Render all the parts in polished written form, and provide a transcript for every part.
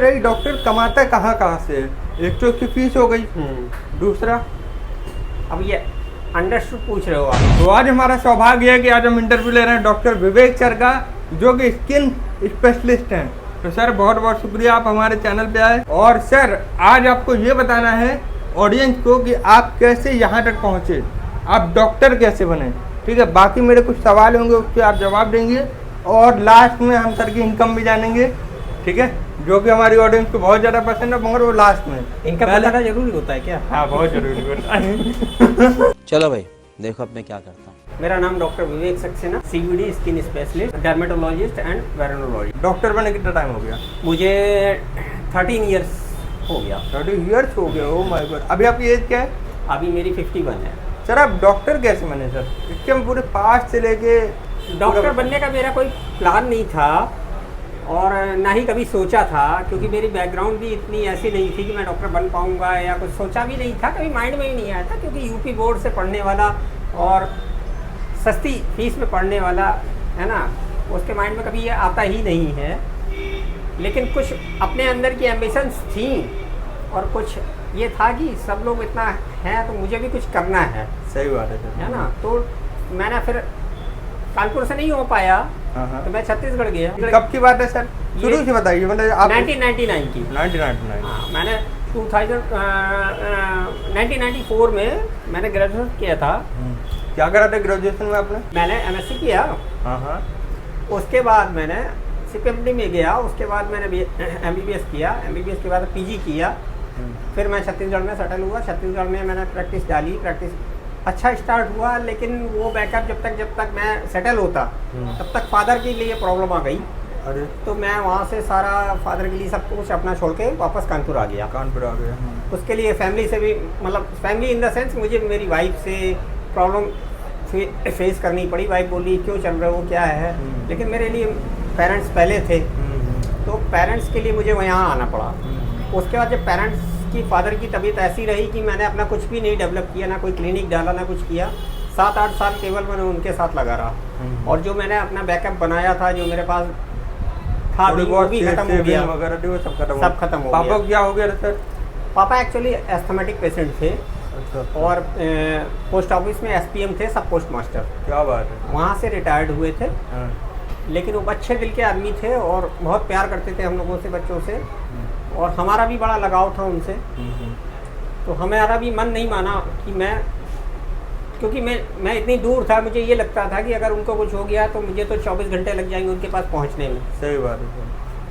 अरे डॉक्टर कमाता कहाँ कहाँ से है? एक तो इसकी फीस हो गई, दूसरा अब ये अंडरस्टूड पूछ रहे हो आप। तो आज हमारा सौभाग्य है कि आज हम इंटरव्यू ले रहे हैं डॉक्टर विवेक सर का, जो कि स्किन स्पेशलिस्ट हैं। तो सर बहुत बहुत शुक्रिया आप हमारे चैनल पे आए। और सर आज आपको ये बताना है ऑडियंस को कि आप कैसे यहाँ तक पहुँचे, आप डॉक्टर कैसे बने, ठीक है। बाकी मेरे कुछ सवाल होंगे उसके आप जवाब देंगे और लास्ट में हम सर की इनकम भी जानेंगे, ठीक है, जो कि हमारी ऑडियंस को बहुत ज़्यादा पसंद है, मगर वो लास्ट में। इनका बताना जरूरी होता है क्या? हाँ बहुत जरूरी होता है। चलो भाई देखो अब मैं क्या करता हूँ। मेरा नाम doctor Vivek Saxena, CVD skin specialist, dermatologist and venereologist. Doctor बने कितना टाइम हो गया? मुझे 13 ईयर्स हो गया। 30 ईयर्स हो गया? Oh my God. अभी आपकी एज क्या है? अभी मेरी 51 है। सर आप डॉक्टर कैसे बने सर? इसके हम पूरे पास से लेके डॉक्टर बनने का मेरा कोई प्लान नहीं था और ना ही कभी सोचा था, क्योंकि मेरी बैकग्राउंड भी इतनी ऐसी नहीं थी कि मैं डॉक्टर बन पाऊंगा, या कुछ सोचा भी नहीं था, कभी माइंड में ही नहीं आया था। क्योंकि यूपी बोर्ड से पढ़ने वाला और सस्ती फीस में पढ़ने वाला है ना, उसके माइंड में कभी ये आता ही नहीं है। लेकिन कुछ अपने अंदर की एम्बिशंस थी और कुछ ये था कि सब लोग इतना है तो मुझे भी कुछ करना है। सही बात है सर, है ना। तो मैंने फिर कानपुर से नहीं हो पाया तो मैं छत्तीसगढ़ गया। कब की बात है सर? शुरू से बताइए, मतलब आप 1999 की। 1999। हाँ, मैंने 1994 में मैंने ग्रेजुएशन किया था। क्या करा था ग्रेजुएशन में आपने? मैंने MSc किया। हाँ। उसके बाद मैंने CPMD में गया। उसके बाद मैंने MBBS किया। MBBS के बाद PG किया। फिर मैं छत्तीसगढ़ में सेटल हुआ। छत्तीसगढ़ में मैंने प्रैक्टिस डाली। प्रैक्टिस अच्छा स्टार्ट हुआ, लेकिन वो बैकअप जब तक मैं सेटल होता तब तक फादर के लिए प्रॉब्लम आ गई। अरे तो मैं वहाँ से सारा फादर के लिए सब कुछ अपना छोड़ के वापस कानपुर आ गया। कानपुर आ गया। उसके लिए फैमिली से भी, मतलब फैमिली इन द सेंस, मुझे मेरी वाइफ से प्रॉब्लम फेस करनी पड़ी। वाइफ बोली क्यों चल रहे हो, क्या है, लेकिन मेरे लिए पेरेंट्स पहले थे, तो पेरेंट्स के लिए मुझे यहाँ आना पड़ा। उसके बाद जब पेरेंट्स की, फादर की तबीयत ऐसी रही कि मैंने अपना कुछ भी नहीं डेवलप किया, ना कोई क्लिनिक डाला, ना कुछ किया। 7-8 साल केवल मैंने उनके साथ लगा रहा। और जो मैंने अपना बैकअप बनाया था, जो मेरे पास था, वो भी खत्म हो गया। सब खत्म हो गया। पापा क्या हो गया सर? पापा एक्चुअली एस्थमेटिक पेशेंट थे। अच्छा। और पोस्ट ऑफिस में SPM थे, सब पोस्ट मास्टर। क्या बात है। वहाँ से रिटायर्ड हुए थे। हाँ। लेकिन वो अच्छे दिल के आदमी थे और बहुत प्यार करते थे हम लोगों से, बच्चों से, और हमारा भी बड़ा लगाव था उनसे। तो हमारा भी मन नहीं माना कि क्योंकि मैं इतनी दूर था, मुझे ये लगता था कि अगर उनको कुछ हो गया तो मुझे तो 24 घंटे लग जाएंगे उनके पास पहुंचने में। सही बात है सर।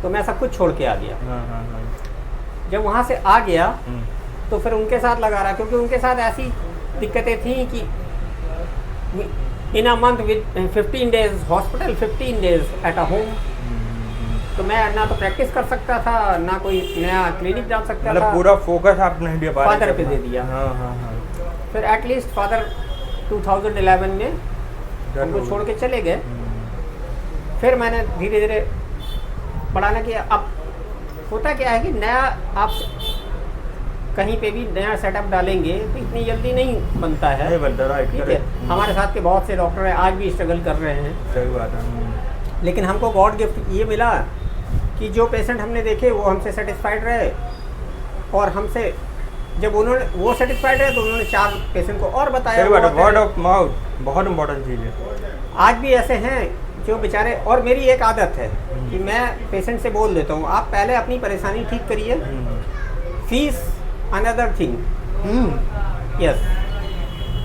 तो मैं सब कुछ छोड़ के आ गया। हाँ। जब वहाँ से आ गया तो फिर उनके साथ लगा रहा, क्योंकि उनके साथ ऐसी दिक्कतें थी कि in a month with 15 days hospital, 15 days at a home. तो मैं ना तो प्रैक्टिस कर सकता था, ना कोई नया क्लिनिक डाल सकता था। पूरा फोकस आप नहीं दे पा रहे, फादर पे दे दिया। हाँ। फिर एटलीस्ट फादर 2011 में उनको छोड़ के चले गए। फिर मैंने धीरे धीरे बढ़ाना किया। अब होता क्या है कि नया आप कहीं पे भी नया सेटअप डालेंगे तो इतनी जल्दी नहीं बनता है। ठीक है। हमारे साथ के बहुत से डॉक्टर हैं, आज भी स्ट्रगल कर रहे हैं। सही बात है। लेकिन हमको गॉड गिफ्ट ये मिला कि जो पेशेंट हमने देखे वो हमसे सेटिस्फाइड रहे, और हमसे जब उन्होंने वो सेटिस्फाइड रहे तो उन्होंने 4 पेशेंट को और बताया। वर्ड ऑफ माउथ बहुत इंपॉर्टेंट चीज़ है। आज भी ऐसे हैं जो बेचारे, और मेरी एक आदत है कि मैं पेशेंट से बोल देता हूँ, आप पहले अपनी परेशानी ठीक करिए, फीस अनदर थिंग। यस,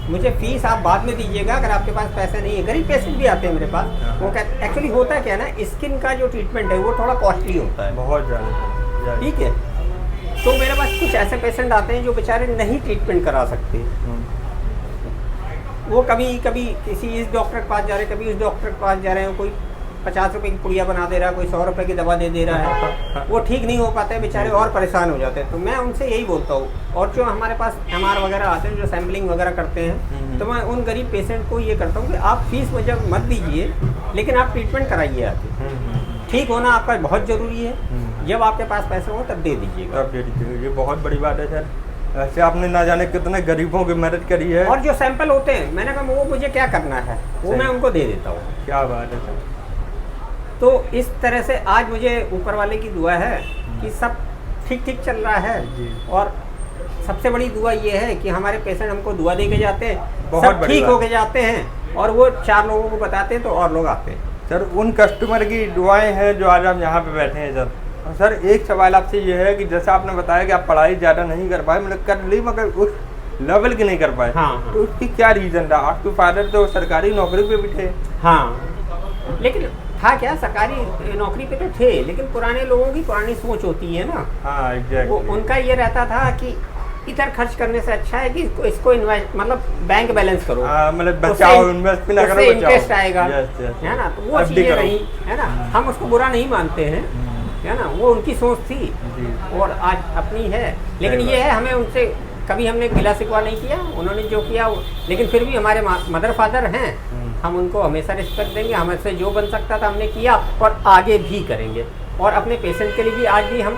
मुझे फीस आप बाद में दीजिएगा अगर आपके पास पैसे नहीं है। गरीब पेशेंट भी आते हैं मेरे पास, वो कहते, एक्चुअली होता है क्या ना, स्किन का जो ट्रीटमेंट है वो थोड़ा कॉस्टली होता है, बहुत ज़्यादा। ठीक है। तो मेरे पास कुछ ऐसे पेशेंट आते हैं जो बेचारे नहीं ट्रीटमेंट करा सकते। वो कभी किसी इस डॉक्टर के पास जा रहे हैं, कभी उस डॉक्टर के पास जा रहे हैं, कोई 50 रुपए की पुड़िया बना दे रहा है, कोई 100 रुपए की दवा दे रहा है, वो ठीक नहीं हो पाते बेचारे और परेशान हो जाते हैं। तो मैं उनसे यही बोलता हूँ। और जो हमारे पास MR वगैरह आते हैं, जो सैम्पलिंग वगैरह करते हैं, तो मैं उन गरीब पेशेंट को ये करता हूँ कि आप फीस मुझे मत दीजिए, लेकिन आप ट्रीटमेंट कराइए आके। ठीक होना आपका बहुत ज़रूरी है। जब आपके पास पैसे हो तब दे दीजिएगा। तब दे दीजिएगा, ये बहुत बड़ी बात है सर। ऐसे आपने ना जाने कितने गरीबों की मदद करी है। और जो सैंपल होते हैं, मैंने कहा वो मुझे क्या करना है, वो मैं उनको दे देता हूँ। क्या बात है सर। तो इस तरह से आज मुझे ऊपर वाले की दुआ है कि सब ठीक ठीक चल रहा है। जी। और सबसे बड़ी दुआ ये है कि हमारे पेशेंट हमको दुआ दे के जाते हैं, बहुत सब बड़ी ठीक बात। होके जाते हैं और वो 4 लोगों को बताते हैं तो और लोग आते हैं। सर उन कस्टमर की दुआएं हैं जो आज आप यहाँ पे बैठे हैं सर। और सर एक सवाल आपसे ये है कि जैसे आपने बताया कि आप पढ़ाई ज़्यादा नहीं कर पाए, मतलब कर ली मगर उस लेवल की नहीं कर पाए। हाँ। तो उसकी क्या रीज़न था? आपके फादर तो सरकारी नौकरी पे भी थे। हाँ, लेकिन था क्या, सरकारी नौकरी पे तो थे, लेकिन पुराने लोगों की पुरानी सोच होती है ना। हाँ वो एग्जैक्टली। उनका ये रहता था कि इधर खर्च करने से अच्छा है कि इसको इन्वेस्ट, मतलब बैंक बैलेंस करो, मतलब बचाओ, इन्वेस्ट भी ना करो, बचाओ। इंटरेस्ट आएगा। यस, यस, है ना, तो वो FD चीजें करो। नहीं, है ना, हम उसको बुरा नहीं मानते हैं, है ना, वो उनकी सोच थी जी। और आज अपनी है। लेकिन सही ये है, हमें उनसे कभी हमने गिला शिकवा नहीं किया, उन्होंने जो किया लेकिन फिर भी हमारे मदर फादर हैं, हम उनको हमेशा रिस्पेक्ट देंगे। हमसे जो बन सकता था हमने किया और आगे भी करेंगे, और अपने पेशेंट के लिए भी आज भी हम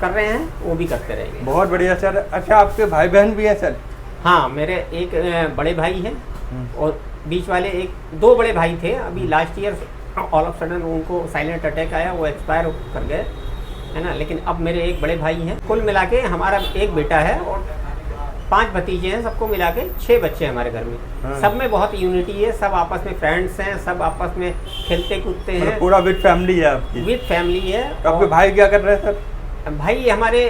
कर रहे हैं, वो भी करते रहेंगे। बहुत बढ़िया सर। अच्छा आपके भाई बहन भी हैं सर? हाँ, मेरे एक बड़े भाई हैं और बीच वाले 2 बड़े भाई थे। अभी last year all of sudden उनको साइलेंट अटैक आया, वो एक्सपायर कर गए, है ना। लेकिन अब मेरे एक बड़े भाई हैं। कुल मिला के हमारा एक बेटा है और 5 भतीजे हैं, सबको मिला के 6 बच्चे हैं हमारे घर में। हाँ। सब में बहुत यूनिटी है, सब आपस में फ्रेंड्स हैं, सब आपस में खेलते कूदते हैं, पूरा विद फैमिली है आपकी? विद फैमिली है। तो आपके भाई क्या कर रहे हैं सर? भाई हमारे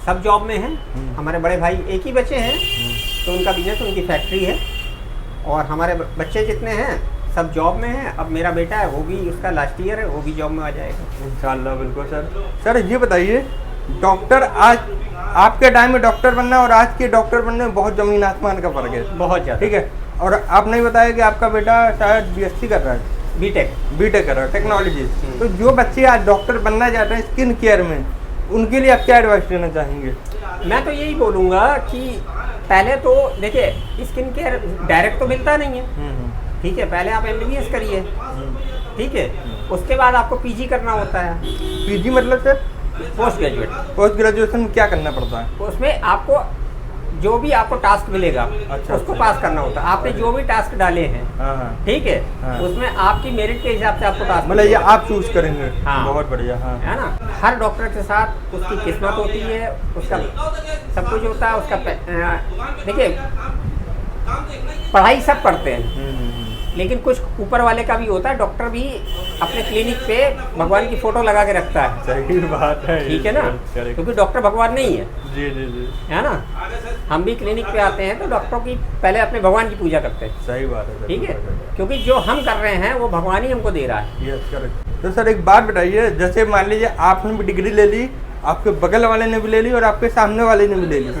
सब जॉब में हैं। हमारे बड़े भाई एक ही बच्चे हैं, तो उनका बिजनेस, उनकी फैक्ट्री है। और हमारे बच्चे जितने हैं सब जॉब में हैं। अब मेरा बेटा है, वो भी, उसका लास्ट ईयर है, वो भी जॉब में आ जाएगा इंशाल्लाह। बिल्कुल सर। सर ये बताइए, डॉक्टर आज आपके टाइम में डॉक्टर बनना और आज के डॉक्टर बनने में बहुत ज़मीन आसमान का फ़र्क है। बहुत ज़्यादा। ठीक है। और आपने बताया कि आपका बेटा शायद BSc कर रहा है, बीटेक कर रहा है, टेक्नोलॉजी। तो जो बच्चे आज डॉक्टर बनना चाहते हैं स्किन केयर में, उनके लिए आप क्या एडवाइस देना चाहेंगे? मैं तो यही बोलूँगा कि पहले तो देखिए, स्किन केयर डायरेक्ट तो मिलता नहीं है, ठीक है। पहले आप MBBS करिए, ठीक है, उसके बाद आपको PG करना होता है। PG मतलब sir? Post graduate. Post graduation में क्या करना पड़ता है? उसमें आपको जो भी आपको टास्क मिलेगा, अच्छा, उसको अच्छा। पास करना होता है। आपने जो भी टास्क डाले हैं, हाँ। ठीक है, हाँ। उसमें आपकी मेरिट के हिसाब से आपको टास्क मतलब ये आप चूज करेंगे? हाँ। बहुत बढ़िया। हाँ। है ना। हर डॉक्टर के साथ उसकी किस्मत होती है, उसका सब कुछ होता है। उसका देखिए, पढ़ाई सब करते हैं, लेकिन कुछ ऊपर वाले का भी होता है। डॉक्टर भी अपने क्लिनिक पे भगवान की फोटो लगा के रखता है। सही बात है। ठीक है ना, Correct। क्योंकि डॉक्टर भगवान नहीं है, जी जी जी। है ना। हम भी क्लिनिक पे आते हैं तो डॉक्टरों की पहले अपने भगवान की पूजा करते हैं। सही बात है। ठीक है, क्योंकि जो हम कर रहे हैं वो भगवान ही हमको दे रहा है। Yes correct. तो सर एक बात बताइए, जैसे मान लीजिए आपने भी डिग्री ले ली, आपके बगल वाले ने भी ले ली और आपके सामने वाले ने भी ले ली,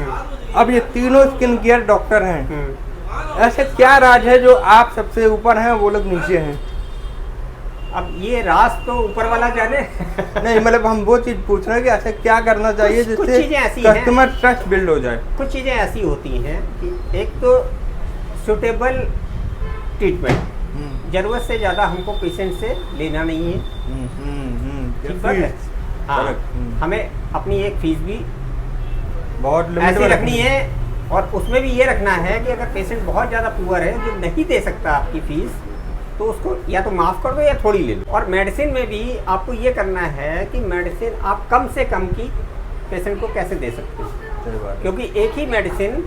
अब ये तीनों स्किन केयर डॉक्टर हैं, ऐसे क्या राज है जो आप सबसे ऊपर हैं वो लोग नीचे हैं? अब ये राज तो ऊपर वाला जाने। नहीं मतलब हम वो चीज़ पूछ रहे हैं कि ऐसा क्या करना चाहिए कुछ जिससे चीज़ें ऐसी हैं। कस्टमर ट्रस्ट बिल्ड हो जाए? कुछ चीज़ें ऐसी होती हैं कि एक तो सुटेबल ट्रीटमेंट, ज़रूरत से ज़्यादा हमको पेशेंट से लेना नहीं है। ठीक बात है। हाँ, हमें अपनी एक फीस भी बहुत लिमिट ऐसी में रखनी है, और उसमें भी ये रखना है कि अगर पेशेंट बहुत ज़्यादा पुअर है, जो नहीं दे सकता आपकी फीस, तो उसको या तो माफ़ कर दो या थोड़ी ले लो। और मेडिसिन में भी आपको ये करना है कि मेडिसिन आप कम से कम की पेशेंट को कैसे दे सकते हो, सही बात है। क्योंकि एक ही मेडिसिन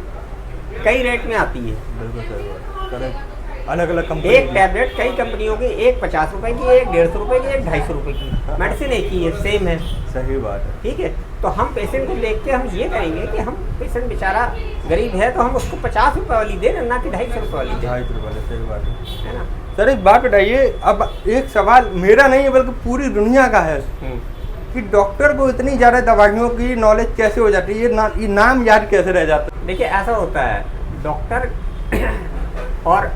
कई रेट में आती है। बिल्कुल सही बात। करेक्ट। अलग अलग कंपनी एक टैबलेट कई कंपनियों की, एक 50 रुपए की, एक 150 रुपए की, एक 250 रुपए की, मेडिसिन एक ही है, सेम है। सही बात है। ठीक है, तो हम पेशेंट को देख के हम ये कहेंगे कि हम पेशेंट बेचारा गरीब है तो हम उसको 50 रुपए वाली दें, ना कि 250 रुपए वाली दें, 250 रुपये वाले, सही बात है ना। सर एक बात बताइए, अब एक सवाल मेरा नहीं है बल्कि पूरी दुनिया का है कि डॉक्टर को इतनी ज़्यादा दवाइयों की नॉलेज कैसे हो जाती है, ये नाम याद कैसे रह जाता है? देखिए ऐसा होता है, डॉक्टर और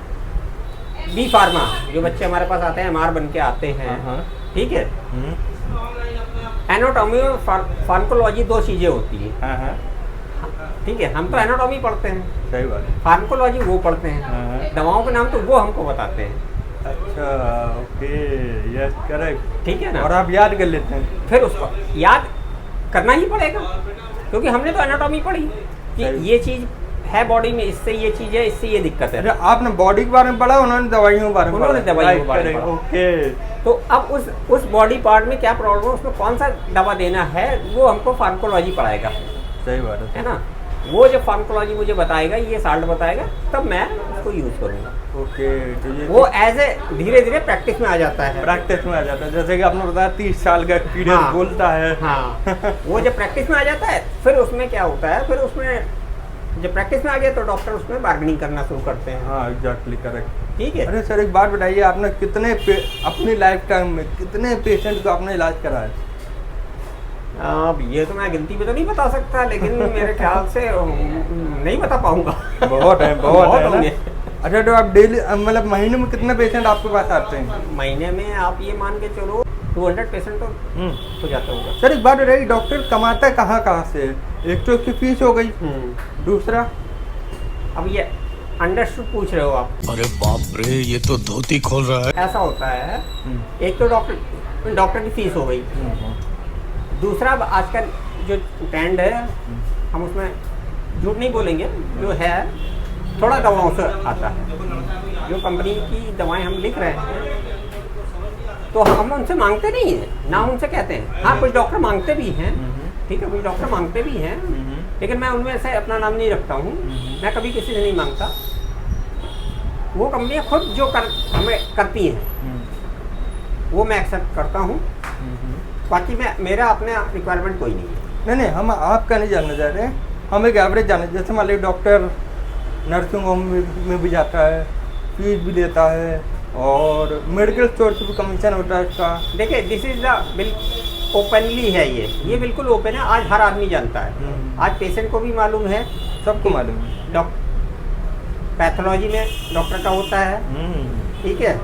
बी फार्मा जो बच्चे हमारे पास आते हैं, MR बन के आते हैं, ठीक है। एनाटॉमी और फार्माकोलॉजी 2 चीज़ें होती हैं। ठीक है, हम तो एनाटॉमी पढ़ते हैं, सही बात है। फार्माकोलॉजी वो पढ़ते हैं, दवाओं के नाम तो वो हमको बताते हैं। अच्छा ओके, यस करेक्ट। ठीक है ना, और आप याद कर लेते हैं? फिर उसको याद करना ही पड़ेगा, क्योंकि हमने तो एनाटॉमी पढ़ी कि सही। ये चीज़ है बॉडी में, इससे ये चीज है, इससे ये दिक्कत है। अरे आपने बॉडी के बारे में पढ़ा, उन्होंने दवाइयों के बारे में उन्होंने पढ़ा। दवाइयों के बारे में पढ़ा। ओके। तो अब उस बॉडी पार्ट में क्या प्रॉब्लम है, उसमें कौन सा दवा देना है, वो हमको फार्माकोलॉजी पढ़ाएगा। सही बात है ना, वो जो फार्माकोलॉजी मुझे बताएगा, ये साल्ट बताएगा, तब मैं उसको यूज करूंगा। ओके। तो ये वो एज ए धीरे धीरे प्रैक्टिस में आ जाता है। प्रैक्टिस में आ जाता है, जैसे कि आपने बताया 30 साल का एक्सपीरियंस हाँ। बोलता है। हाँ वो जब प्रैक्टिस में आ जाता है, फिर उसमें क्या होता है, फिर उसमें जब प्रैक्टिस में आ गया तो डॉक्टर उसमें बार्गेनिंग करना शुरू करते हैं। हाँ एग्जैक्टली करेक्ट। ठीक है। अरे सर एक बात बताइए, आपने अपनी लाइफ टाइम में कितने पेशेंट को आपने इलाज कराया? अब ये तो मैं गिनती में तो नहीं बता सकता, लेकिन मेरे ख्याल से नहीं बता पाऊंगा। बहुत है, बहुत है होंगे। ना? अच्छा तो आप डेली मतलब महीने में कितने पेशेंट आपके पास आते हैं? महीने में आप ये मान के चलो 200 पेशेंट तो हो जाता होगा। सर एक बात बताइए, डॉक्टर कमाता है कहाँ से? एक तो उसकी फीस हो गई, दूसरा अब ये अंडरस्टूड पूछ रहे हो आप। अरे बाप रे, ये तो धोती खोल रहा है। ऐसा होता है, एक तो डॉक्टर की फीस हो गई, दूसरा अब आजकल जो ट्रेंड है, हम उसमें झूठ नहीं बोलेंगे, जो है थोड़ा दवाओं से आता है। जो कंपनी की दवाएं हम लिख रहे हैं तो हम उनसे मांगते नहीं हैं, ना उनसे कहते हैं। हाँ कुछ डॉक्टर मांगते भी हैं, ठीक है, कुछ डॉक्टर मांगते भी हैं, लेकिन मैं उनमें से अपना नाम नहीं रखता हूँ। मैं कभी किसी से नहीं मांगता, वो कंपनियाँ खुद जो हमें करती हैं वो मैं एक्सेप्ट करता हूँ। बाकी मेरा अपने रिक्वायरमेंट कोई नहीं है। नहीं, हम आपका नहीं जानना चाह रहे, हम एक एवरेज जानना। जैसे मान लीजिए डॉक्टर नर्सिंग होम में भी जाता है, फीस भी लेता है, और मेडिकल स्टोर से भी कमीशन होता है इसका। देखिए दिस इज द ओपनली है, ये बिल्कुल ओपन है, आज हर आदमी जानता है। आज पेशेंट को भी मालूम है, सबको मालूम है। पैथोलॉजी में डॉक्टर का होता है, ठीक है,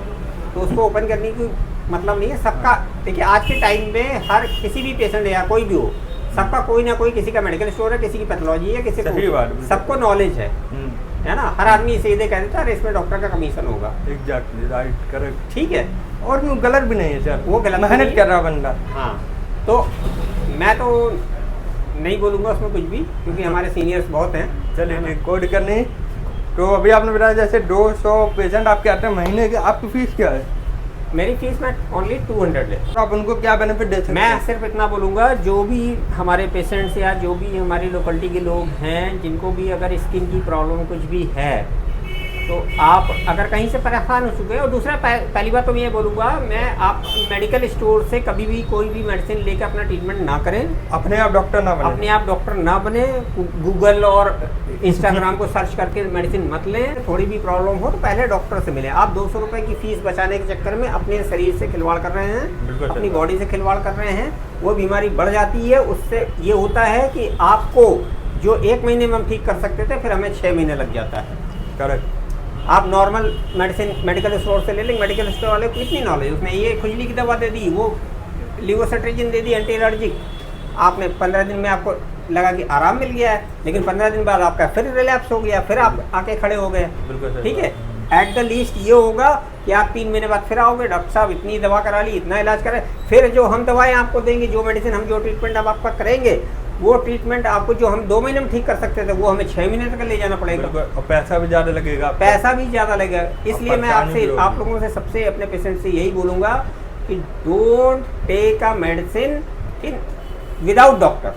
तो उसको ओपन करने की मतलब नहीं है। सबका देखिए आज के टाइम में हर किसी भी पेशेंट या कोई भी हो, सबका कोई ना कोई, किसी का मेडिकल स्टोर है, किसी की पैथोलॉजी है, किसी को, सबको नॉलेज है ना। हर आदमी सीधे कह देता है इसमें डॉक्टर का कमीशन होगा। एग्जैक्टली राइट, करेक्ट, ठीक है। और वो गलत भी नहीं है सर, वो गलत मेहनत कर रहा बंदा। हाँ तो मैं तो नहीं बोलूँगा उसमें कुछ भी, क्योंकि हमारे सीनियर्स बहुत हैं। चलिए ठीक, कोई दिक्कत नहीं। तो अभी आपने बताया जैसे 200 पेशेंट आपके आते हैं महीने के, आपकी फीस क्या है? मेरी फीस मैं ओनली 200 है। तो आप उनको क्या बेनिफिट दे सकते हैं? मैं सिर्फ इतना बोलूँगा, जो भी हमारे पेशेंट्स या जो भी हमारी लोकेलिटी के लोग हैं, जिनको भी अगर स्किन की प्रॉब्लम कुछ भी है, तो आप अगर कहीं से परेशान हो चुके हैं, और दूसरा पहली बात तो मैं ये बोलूँगा, आप मेडिकल स्टोर से कभी भी कोई भी मेडिसिन लेकर अपना ट्रीटमेंट ना करें। अपने आप डॉक्टर ना बने। अपने आप डॉक्टर ना बने। गूगल और इंस्टाग्राम को सर्च करके मेडिसिन मत लें। थोड़ी भी प्रॉब्लम हो तो पहले डॉक्टर से मिलें। आप 200 रुपये की फीस बचाने के चक्कर में अपने शरीर से खिलवाड़ कर रहे हैं, अपनी बॉडी से खिलवाड़ कर रहे हैं, वो बीमारी बढ़ जाती है। उससे ये होता है कि आपको जो 1 महीने में हम ठीक कर सकते थे, फिर हमें 6 महीने लग जाता है। करेक्ट। आप नॉर्मल मेडिसिन मेडिकल स्टोर से ले लेंगे, मेडिकल स्टोर वाले को इतनी नॉलेज, उसने ये खुजली की दवा दे दी, वो लिवोसेट्रिजिन दे दी एंटी एलर्जिक, आपने 15 दिन में आपको लगा कि आराम मिल गया है, लेकिन 15 दिन बाद आपका फिर रिलैप्स हो गया, फिर आप आके खड़े हो गए। ठीक है, एट द लीस्ट ये होगा कि आप 3 महीने बाद फिर आओगे, डॉक्टर साहब इतनी दवा करा ली, इतना इलाज करें, फिर जो हम दवाएं आपको देंगे, जो मेडिसिन हम, जो ट्रीटमेंट अब आपका करेंगे, वो ट्रीटमेंट आपको जो हम 2 महीने में ठीक कर सकते थे, वो हमें 6 महीने तक ले जाना पड़ेगा, और पैसा भी ज़्यादा लगेगा। पैसा भी ज़्यादा लगेगा। इसलिए मैं आप लोगों से सबसे, अपने पेशेंट से यही बोलूँगा कि don't take a medicine without doctor,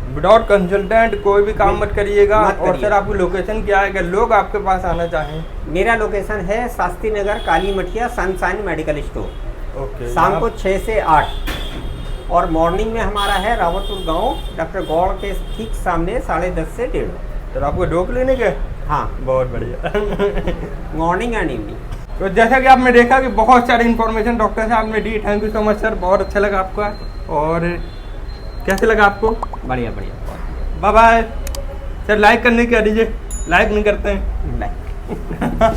without consultant कोई भी काम मत करिएगा। और सर आपकी लोकेशन क्या है, अगर लोग आपके पास आना चाहें? मेरा लोकेशन है शास्त्री नगर, काली मठिया, सनशाइन मेडिकल स्टोर। ओके। शाम को 6 से 8, और मॉर्निंग में हमारा है रावतपुर गांव, डॉक्टर गौड़ के ठीक सामने, 10:30 से 1:30। सर आपको 2 क्लिनिक है? हाँ, बहुत बढ़िया। Morning and evening. तो जैसा कि आपने देखा कि बहुत सारी इन्फॉर्मेशन डॉक्टर साहब ने दी। Thank you so much sir, बहुत अच्छा लगा आपका। और कैसे लगा आपको? बढ़िया बढ़िया, बाय बाय। सर लाइक करने की दीजिए, लाइक नहीं करते हैं। लाइक